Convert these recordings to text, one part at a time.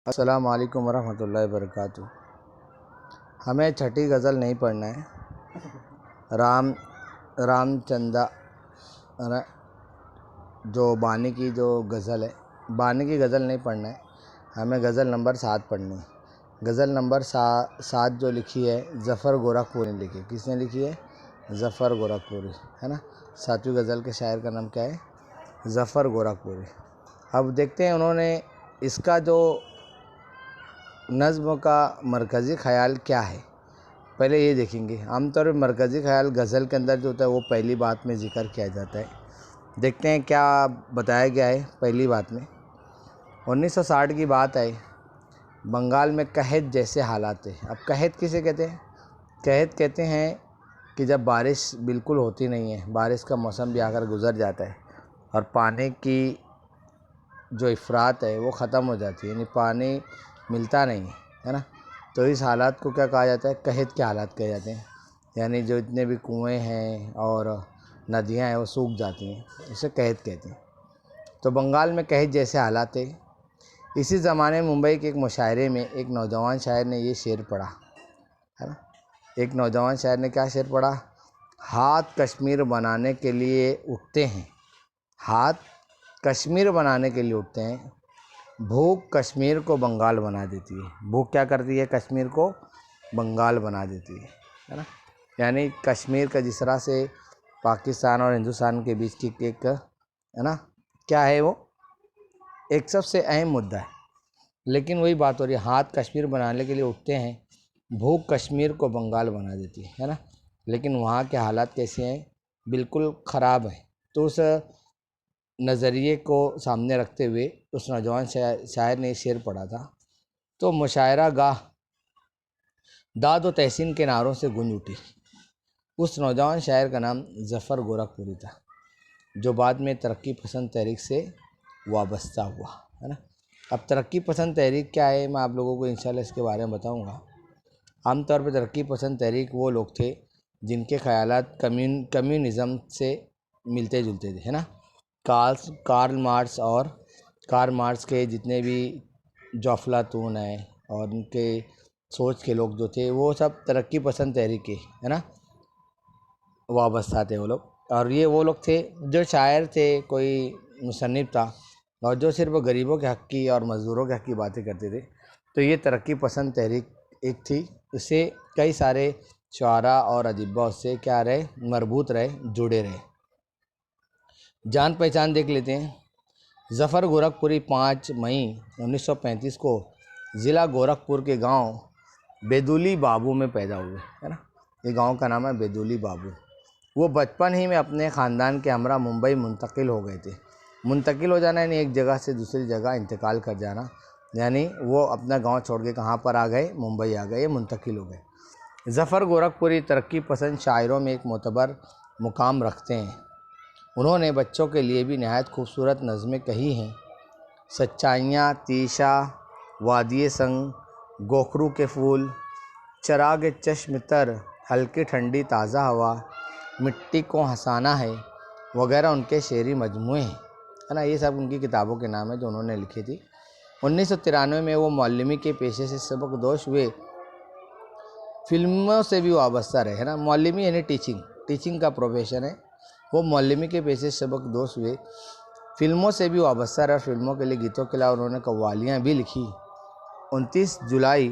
अस्सलाम वालेकुम वरहमतुल्लाहि वबरकातुहू। हमें छठी गज़ल नहीं पढ़ना है। रामचंदा जो बानी की जो गज़ल है, बानी की गज़ल नहीं पढ़ना है, हमें गज़ल नंबर 7 पढ़नी है। गज़ल नंबर 7 जो लिखी है ज़फ़र गोरखपुरी ने लिखी। किसने लिखी है? ज़फ़र गोरखपुरी, है ना। 7वीं गज़ल के शायर का नाम क्या है? ज़फ़र गोरखपुरी। अब देखते हैं उन्होंने इसका जो नज़्म का मरकज़ी ख़याल क्या है, पहले ये देखेंगे। आमतौर पर मरकज़ी ख़याल गज़ल के अंदर जो होता है वो पहली बात में ज़िक्र किया जाता है। देखते हैं क्या बताया गया है पहली बात में। 1960 की बात है, बंगाल में कहत जैसे हालात है। अब कहत किसे कहते हैं? कहत कहते हैं कि जब बारिश बिल्कुल होती नहीं है, बारिश का मौसम भी आकर गुज़र जाता है और पानी की जो इफ़रात है वो ख़त्म हो जाती है, यानी पानी मिलता नहीं है ना। तो इस हालात को क्या कहा जाता है? कहत के हालात कहे जाते हैं। यानी जो इतने भी कुएं हैं और नदियां हैं वो सूख जाती हैं, इसे कहत कहते हैं। तो बंगाल में कहत जैसे हालात है। इसी ज़माने में मुंबई के एक मुशायरे में एक नौजवान शायर ने ये शेर पढ़ा, है ना। एक नौजवान शायर ने क्या शेर पढ़ा? हाथ कश्मीर बनाने के लिए उठते हैं, हाथ कश्मीर बनाने के लिए उठते हैं, भूख कश्मीर को बंगाल बना देती है। भूख क्या करती है? कश्मीर को बंगाल बना देती है ना। यानी कश्मीर का जिस तरह से पाकिस्तान और हिंदुस्तान के बीच की एक, है ना, क्या है वो एक सबसे अहम मुद्दा है, लेकिन वही बात हो रही है, हाथ कश्मीर बनाने के लिए उठते हैं, भूख कश्मीर को बंगाल बना देती है ना। लेकिन वहाँ के हालात कैसे हैं? बिल्कुल ख़राब है। तो उस नज़रिए को सामने रखते हुए उस नौजवान शायर ने शेर पढ़ा था। तो मुशायरा गाह दाद व तहसीन के नारों से गूंज उठी। उस नौजवान शायर का नाम ज़फ़र गोरखपुरी था, जो बाद में तरक्की पसंद तहरीक से वाबस्ता हुआ, है ना। अब तरक्की पसंद तहरीक क्या है, मैं आप लोगों को इंशाल्लाह इसके बारे में बताऊंगा। आमतौर पर तरक्की पसंद तहरीक वो लोग थे जिनके ख़यालात कम्युनिज़म से मिलते जुलते थे, है ना। कार्ल मार्क्स के जितने भी जो अफलातून हैं और उनके सोच के लोग जो थे वो सब तरक्की पसंद तहरीक के, है ना, वाबस्ता थे वो लोग। और ये वो लोग थे जो शायर थे, कोई मुसन्निफ़ था और जो सिर्फ गरीबों के हक़ की और मज़दूरों के हक़ की बातें करते थे। तो ये तरक्की पसंद तहरीक एक थी। इससे कई सारे शुआरा और अदिबा उससे क्या रहे, मरबूत रहे, जुड़े रहे। जान पहचान देख लेते हैं। ज़फ़र गोरखपुरी 5 मई 1935 को ज़िला गोरखपुर के गांव बेदुली बाबू में पैदा हुए, है ना। ये गांव का नाम है बेदुली बाबू। वो बचपन ही में अपने ख़ानदान के हमरा मुंबई मुंतकिल हो गए थे। मुंतकिल हो जाना यानी एक जगह से दूसरी जगह इंतकाल कर जाना, यानी वो अपना गांव छोड़ के कहाँ पर आ गए? मुंबई आ गए, मुंतकिल हो गए। ज़फ़र गोरखपुरी तरक्की पसंद शायरों में एक मोतबर मुकाम रखते हैं। उन्होंने बच्चों के लिए भी नहायत खूबसूरत नज़में कही हैं। सच्चाइयाँ, तीशा, वादिये संग, गोखरू के फूल, चराग चश्म तर, हल्की ठंडी ताज़ा हवा, मिट्टी को हंसाना है वगैरह उनके शेरी मजमूए हैं, है ना। ये सब उनकी किताबों के नाम है जो उन्होंने लिखी थी। 1993 में वो मौलवी के पेशे से सबकदोश हुए। फिल्मों से भी वाबस्ता रहे, है ना। मौलवी यानी टीचिंग का प्रोफेशन है। वो मौलवी के पेशे से सबकदोश हुए, फिल्मों से भी वाबस्ता रहे। फिल्मों के लिए गीतों के अलावा उन्होंने कव्वालियाँ भी लिखी। 29 जुलाई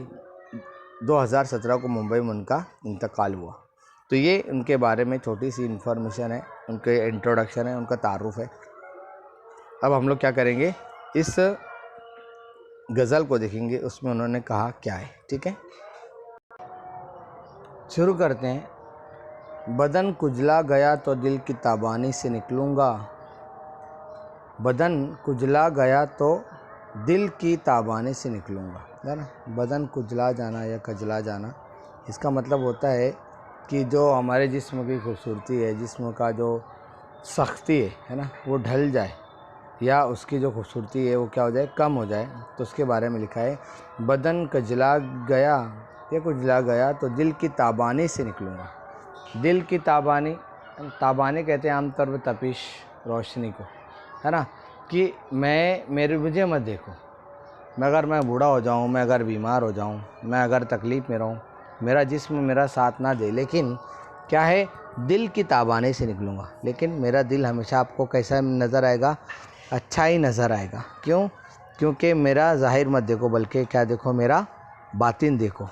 2017 को मुंबई में उनका इंतकाल हुआ। तो ये उनके बारे में छोटी सी इन्फॉर्मेशन है, उनके इंट्रोडक्शन है, उनका तारुफ है। अब हम लोग क्या करेंगे, इस गज़ल को देखेंगे, उसमें उन्होंने कहा क्या है, ठीक है। शुरू करते हैं। बदन कुजला गया तो दिल की ताबानी से निकलूँगा। बदन कुजला गया तो दिल की ताबानी से निकलूँगा, है ना। बदन कुजला जाना या कजला जाना, इसका मतलब होता है कि जो हमारे जिस्म की खूबसूरती है, जिस्म का जो सख्ती है ना, वो ढल जाए या उसकी जो खूबसूरती है वो क्या हो जाए, कम हो जाए। तो उसके बारे में लिखा है, बदन कजला गया या कुजला गया तो दिल की ताबानी से निकलूँगा। दिल की ताबानी कहते हैं आमतौर पर तपिश, रोशनी को, है ना, कि मुझे मत देखो, मैं बूढ़ा हो जाऊँ, मैं अगर बीमार हो जाऊँ, मैं अगर तकलीफ़ में रहूँ, मेरा जिस्म मेरा साथ ना दे, लेकिन क्या है, दिल की ताबाने से निकलूँगा। लेकिन मेरा दिल हमेशा आपको कैसा नज़र आएगा? अच्छा ही नज़र आएगा। क्यों? क्योंकि मेरा ज़ाहिर मत देखो, बल्कि क्या देखो, मेरा बातिन देखो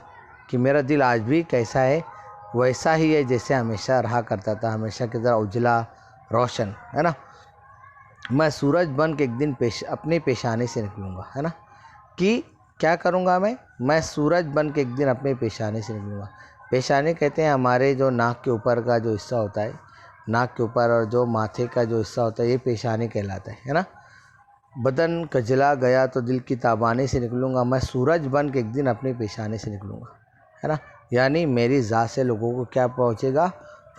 कि मेरा दिल आज भी कैसा है, वैसा ही है जैसे हमेशा रहा करता था, हमेशा की तरह उजला रोशन, है ना। मैं सूरज बन के एक दिन अपनी पेशानी से निकलूँगा, है ना। कि क्या करूँगा मैं सूरज बन के एक दिन अपने पेशानी से निकलूँगा। पेशानी कहते हैं हमारे जो नाक के ऊपर का जो हिस्सा होता है, नाक के ऊपर और जो माथे का जो हिस्सा होता है, ये पेशानी कहलाता है ना। बदन कजला गया तो दिल की ताबानी से निकलूँगा, मैं सूरज बन के एक दिन अपनी पेशानी से निकलूँगा, है ना। यानी मेरी ज़ात से लोगों को क्या पहुँचेगा?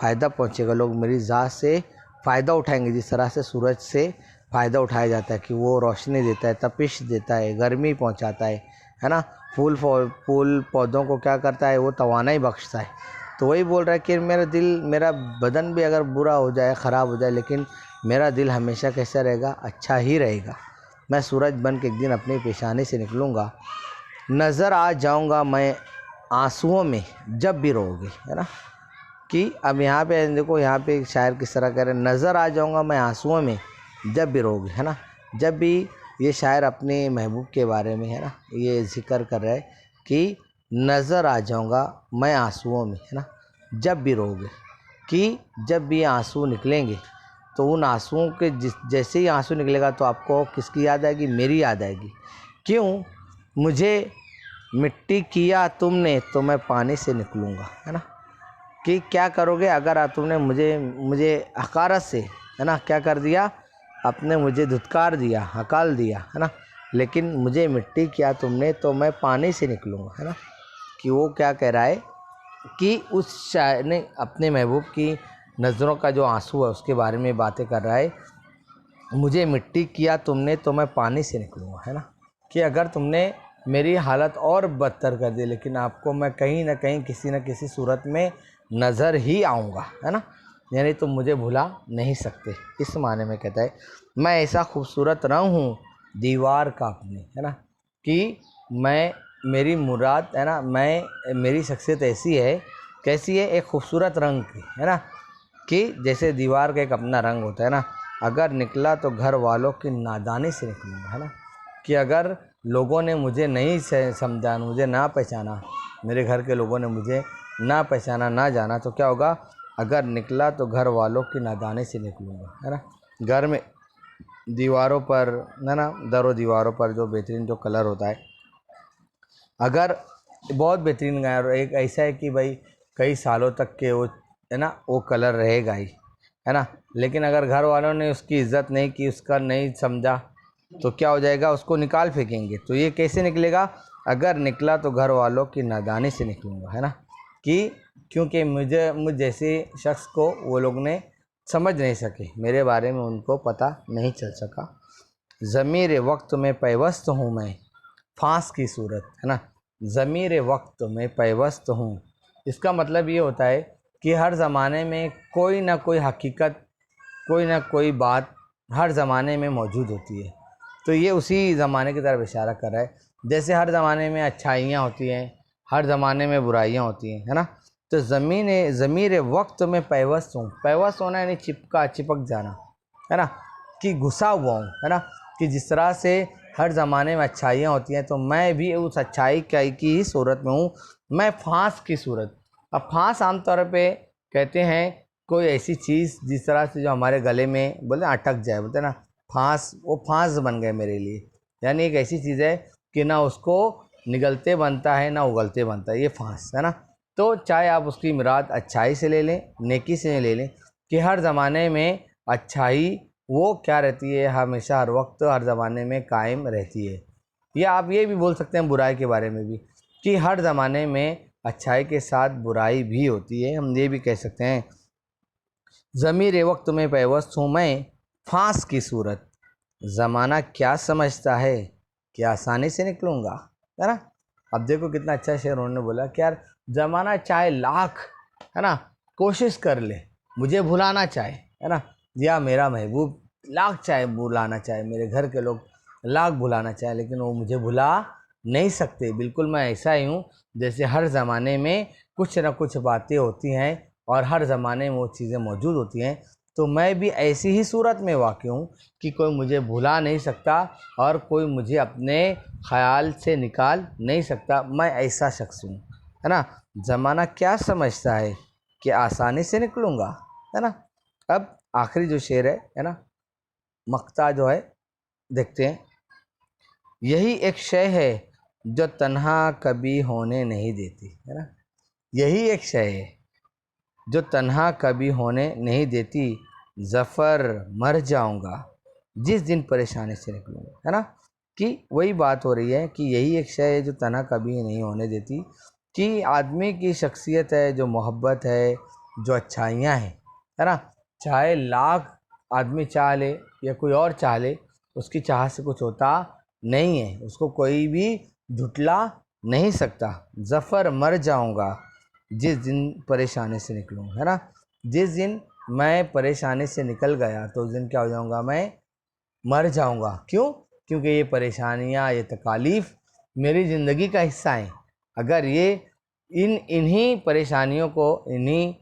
फ़ायदा पहुँचेगा। लोग मेरी ज़ात से फ़ायदा उठाएंगे, जिस तरह से सूरज से फ़ायदा उठाया जाता है कि वो रोशनी देता है, तपिश देता है, गर्मी पहुँचाता है ना। फूल पौधों को क्या करता है? वो तवानाई बख्शता है। तो वही बोल रहा है कि मेरा दिल, मेरा बदन भी अगर बुरा हो जाए, ख़राब हो जाए, लेकिन मेरा दिल हमेशा कैसा रहेगा? अच्छा ही रहेगा। मैं सूरज बन के एक दिन अपनी पेशानी से निकलूँगा, नज़र आ जाऊँगा मैं आंसुओं में जब भी रोओगे, है ना। कि अब यहाँ पे देखो, यहाँ पे शायर किस तरह कह रहे हैं, नज़र आ जाऊँगा मैं आंसुओं में जब भी रोओगे, है ना। जब भी ये शायर अपने महबूब के बारे में, है ना, ये जिक्र कर रहा है कि नज़र आ जाऊँगा मैं आंसुओं में, है ना, जब भी रोओगे। कि जब भी आंसू निकलेंगे तो उन आंसुओं के जैसे ही आंसू निकलेगा तो आपको किसकी याद आएगी? मेरी याद आएगी। क्यों? मुझे मिट्टी किया तुमने तो मैं पानी से निकलूँगा, है ना। कि क्या करोगे अगर तुमने मुझे हकारत से, है ना, क्या कर दिया? आपने मुझे धुतकार दिया, हकाल दिया, है ना। लेकिन मुझे मिट्टी किया तुमने तो मैं पानी से निकलूँगा, है ना। कि वो क्या कह रहा है कि उस शायर ने अपने महबूब की नज़रों का जो आंसू है उसके बारे में बातें कर रहा है। मुझे मिट्टी किया तुमने तो मैं पानी से निकलूँगा, है ना। कि अगर तुमने मेरी हालत और बदतर कर दी, लेकिन आपको मैं कहीं ना कहीं किसी न किसी सूरत में नज़र ही आऊँगा, है ना। यानी तुम मुझे भुला नहीं सकते, इस माने में कहता है मैं ऐसा खूबसूरत रंग हूँ दीवार का अपनी, है ना। कि मैं, मेरी मुराद, है ना, मेरी शख्सियत ऐसी है, कैसी है? एक खूबसूरत रंग की, है ना। कि जैसे दीवार का एक अपना रंग होता है ना। अगर निकला तो घर वालों की नादानी से निकलूँगा, है ना। कि अगर लोगों ने मुझे नहीं समझा, मुझे ना पहचाना, मेरे घर के लोगों ने मुझे ना पहचाना, ना जाना, तो क्या होगा? अगर निकला तो घर वालों की नादानी से निकलूँगा, है ना। घर में दीवारों पर, है ना, दरों दीवारों पर जो बेहतरीन जो कलर होता है, अगर बहुत बेहतरीन गाय, और एक ऐसा है कि भाई कई सालों तक के वो, है ना, वो कलर रहेगा ही, है ना। लेकिन अगर घर वालों ने उसकी इज्जत नहीं की, उसका नहीं समझा, तो क्या हो जाएगा? उसको निकाल फेंकेंगे। तो ये कैसे निकलेगा? अगर निकला तो घर वालों की नादानी से निकलूँगा, है ना। कि क्योंकि मुझ जैसे शख्स को वो लोग ने समझ नहीं सके, मेरे बारे में उनको पता नहीं चल सका। ज़मीर वक्त में पैवस्त हूँ मैं फांस की सूरत, है ना। ज़मीर वक्त में पैवस्त हूँ, इसका मतलब ये होता है कि हर ज़माने में कोई ना कोई हकीकत, कोई ना कोई बात हर ज़माने में मौजूद होती है। तो ये उसी ज़माने की तरफ इशारा कर रहा है। जैसे हर ज़माने में अच्छाइयाँ होती हैं, हर ज़माने में बुराइयाँ होती हैं, है ना। तो ज़मीर वक्त में पैवस्त हूँ, पैवस्त होना यानी चिपक जाना, है ना। कि घुसा हुआ हूँ, है ना। कि जिस तरह से हर ज़माने में अच्छाइयाँ होती हैं, तो मैं भी उस अच्छाई की ही सूरत में हूँ, मैं फांस की सूरत। अब फांस आमतौर पे कहते हैं कोई ऐसी चीज़ जिस तरह से जो हमारे गले में बोलते हैं अटक जाए, बोलते हैं ना फांस, वो फांस बन गए मेरे लिए। यानी एक ऐसी चीज़ है कि ना उसको निगलते बनता है ना उगलते बनता है, ये फांस, है ना। तो चाहे आप उसकी मुराद अच्छाई से ले लें, नेकी से ले लें, कि हर ज़माने में अच्छाई वो क्या रहती है, हमेशा हर वक्त हर ज़माने में कायम रहती है। या आप ये भी बोल सकते हैं बुराई के बारे में भी, कि हर ज़माने में अच्छाई के साथ बुराई भी होती है। हम ये भी कह सकते हैं ज़मीर वक्त में पैवस्त हूँ मैं फांस की सूरत, ज़माना क्या समझता है कि आसानी से निकलूँगा, है ना। अब देखो कितना अच्छा शेर उन्होंने बोला कि यार ज़माना चाहे लाख, है ना, कोशिश कर ले मुझे भुलाना चाहे, है ना, या मेरा महबूब लाख चाहे बुलाना चाहे, मेरे घर के लोग लाख भुलाना चाहे लेकिन वो मुझे भुला नहीं सकते। बिल्कुल मैं ऐसा ही हूँ जैसे हर ज़माने में कुछ ना कुछ बातें होती हैं और हर ज़माने में वो चीज़ें मौजूद होती हैं, तो मैं भी ऐसी ही सूरत में वाक़ई हूँ कि कोई मुझे भुला नहीं सकता और कोई मुझे अपने ख़याल से निकाल नहीं सकता। मैं ऐसा शख्स हूँ, है ना। ज़माना क्या समझता है कि आसानी से निकलूँगा, है ना। अब आखिरी जो शेर है ना, मक्ता जो है देखते हैं। यही एक शय है जो तन्हा कभी होने नहीं देती, है ना। यही एक शय है जो तन्हा कभी होने नहीं देती, ज़फ़र मर जाऊंगा जिस दिन परेशानी से निकलूंगा, है ना। कि वही बात हो रही है कि यही एक शय है जो तन्हा कभी नहीं होने देती, कि आदमी की शख्सियत है, जो मोहब्बत है, जो अच्छाइयाँ हैं, है ना। चाहे लाख आदमी चाह ले या कोई और चाह ले, उसकी चाह से कुछ होता नहीं है, उसको कोई भी झुटला नहीं सकता। ज़फ़र मर जाऊंगा जिस दिन परेशानी से निकलूँ, है ना। जिस दिन मैं परेशानी से निकल गया तो उस दिन क्या हो जाऊंगा, मैं मर जाऊंगा। क्यों? क्योंकि ये परेशानियाँ, ये तकालीफ मेरी ज़िंदगी का हिस्सा हैं। अगर ये इन्हीं परेशानियों को, इन्हीं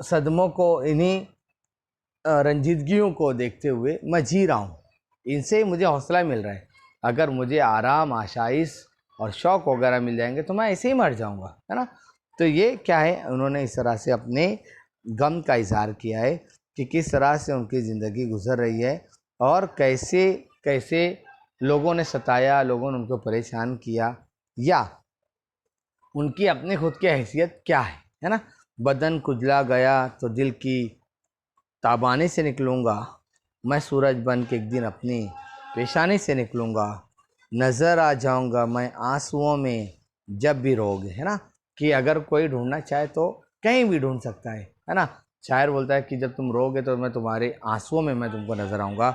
सदमों को, इन्हीं रंजीदगियों को देखते हुए मैं जी रहा हूँ, इनसे मुझे हौसला मिल रहा है। अगर मुझे आराम, आशाइश और शौक़ वगैरह मिल जाएंगे तो मैं ऐसे ही मर जाऊँगा, है ना। तो ये क्या है, उन्होंने इस तरह से अपने गम का इज़हार किया है कि किस तरह से उनकी ज़िंदगी गुजर रही है और कैसे कैसे लोगों ने सताया, लोगों ने उनको परेशान किया, या उनकी अपनी खुद की हैसियत क्या है ना। बदन कुचला गया तो दिल की ताबानी से निकलूँगा, मैं सूरज बन के एक दिन अपनी पेशानी से निकलूँगा, नज़र आ जाऊँगा मैं आंसुओं में जब भी रोगे, है ना। कि अगर कोई ढूंढना चाहे तो कहीं भी ढूंढ सकता है ना। शायर बोलता है कि जब तुम रोगे तो मैं तुम्हारे आंसुओं में मैं तुमको नज़र आऊँगा,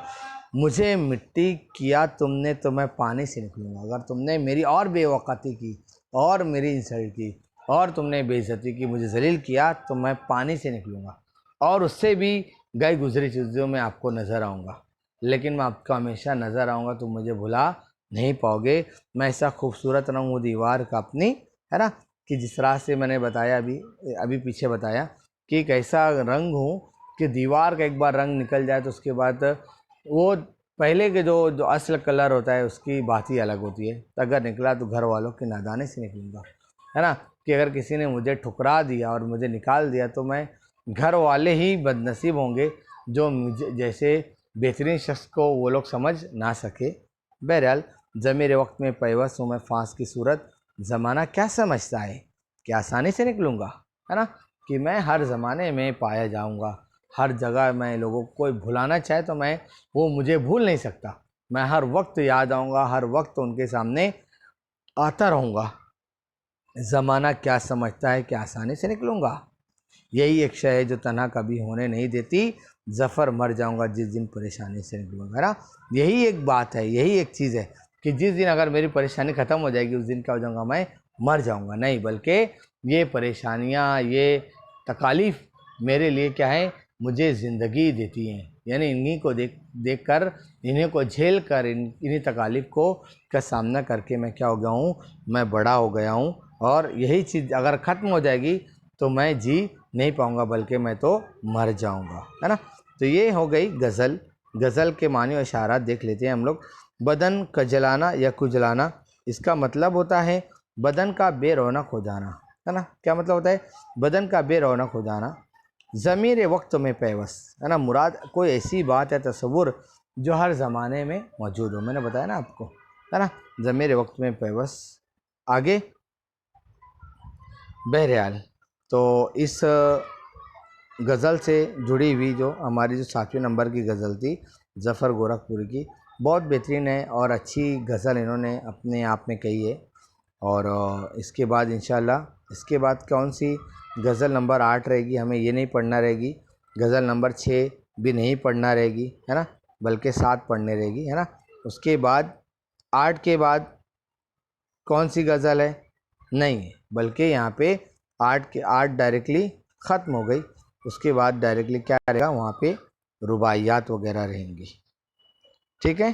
मुझे मिट्टी किया तुमने तो मैं पानी से निकलूँगा। अगर तुमने मेरी और बेवक़ाती की और मेरी इंसल्ट की और तुमने बेइज्जती की, मुझे ज़लील किया, तो मैं पानी से निकलूँगा और उससे भी गई गुजरी चीज़ों में आपको नज़र आऊँगा। लेकिन मैं आपको हमेशा नज़र आऊँगा, तुम मुझे भुला नहीं पाओगे। मैं ऐसा खूबसूरत रंग हूँ दीवार का अपनी, है ना। कि जिस तरह से मैंने बताया अभी पीछे बताया कि एक ऐसा रंग हूँ कि दीवार का एक बार रंग निकल जाए तो उसके बाद वो पहले के जो असल कलर होता है उसकी बात ही अलग होती है। तो अगर निकला तो घर वालों की नादानी से निकलूँगा, है ना। कि अगर किसी ने मुझे ठुकरा दिया और मुझे निकाल दिया तो मैं, घर वाले ही बदनसीब होंगे जो मुझे जैसे बेहतरीन शख्स को वो लोग समझ ना सके। बहरहाल ज़मीर वक्त में पैवस्त हूँ मैं फांस की सूरत, ज़माना क्या समझता है कि आसानी से निकलूँगा, है ना। कि मैं हर ज़माने में पाया जाऊँगा, हर जगह मैं लोगों को कोई भुलाना चाहे तो मैं, वो मुझे भूल नहीं सकता। मैं हर वक्त याद आऊँगा, हर वक्त उनके सामने आता रहूँगा। ज़माना क्या समझता है कि आसानी से निकलूँगा, यही एक शय है जो तन्हा कभी होने नहीं देती, ज़फ़र मर जाऊँगा जिस दिन परेशानी से निकलूँगा, है ना। यही एक बात है, यही एक चीज़ है कि जिस दिन अगर मेरी परेशानी ख़त्म हो जाएगी उस दिन क्या हो जाऊँगा, मैं मर जाऊँगा। नहीं, बल्कि ये परेशानियाँ, ये तकालीफ़ मेरे लिए क्या है, मुझे ज़िंदगी देती हैं। यानी इन्हीं को देख कर, इन्हीं को झेल कर, इन्हीं तकालीफ़ को का सामना करके मैं क्या हो गया हूँ, मैं बड़ा हो गया हूँ। और यही चीज़ अगर ख़त्म हो जाएगी तो मैं जी नहीं पाऊँगा, बल्कि मैं तो मर जाऊँगा, है ना। तो ये हो गई गज़ल। गज़ल के मानी और इशारात देख लेते हैं हम लोग। बदन कजलाना या कुजलाना, इसका मतलब होता है बदन का बेरौनक हो जाना, है ना। क्या मतलब होता है? बदन का बेरौनक हो जाना। ज़मीर वक्त में पैवस्त, है ना। मुराद कोई ऐसी बात है, तसव्वुर जो हर ज़माने में मौजूद हो। मैंने बताया ना आपको, है ना। ज़मीर वक्त में पैवस्त। आगे बहरहाल तो इस गज़ल से जुड़ी हुई जो हमारी जो 7वें नंबर की गज़ल थी ज़फ़र गोरखपुरी की, बहुत बेहतरीन है और अच्छी गज़ल इन्होंने अपने आप में कही है। और इसके बाद इंशाल्लाह इसके बाद कौन सी गज़ल नंबर 8 रहेगी, हमें ये नहीं पढ़ना रहेगी। गज़ल नंबर 6 भी नहीं पढ़ना रहेगी, है ना, बल्कि 7 पढ़ने रहेगी, है ना। उसके बाद 8 के बाद कौन सी गज़ल है? नहीं है, बल्कि यहाँ पे 8 डायरेक्टली ख़त्म हो गई। उसके बाद डायरेक्टली क्या रहेगा, वहाँ पे रुबाइयात वगैरह रहेंगी। ठीक है।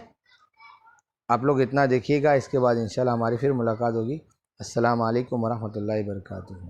आप लोग इतना देखिएगा, इसके बाद इंशाल्लाह हमारी फिर मुलाकात होगी। अस्सलाम वालेकुम वरहमतुल्लाहि वबरकातुहू।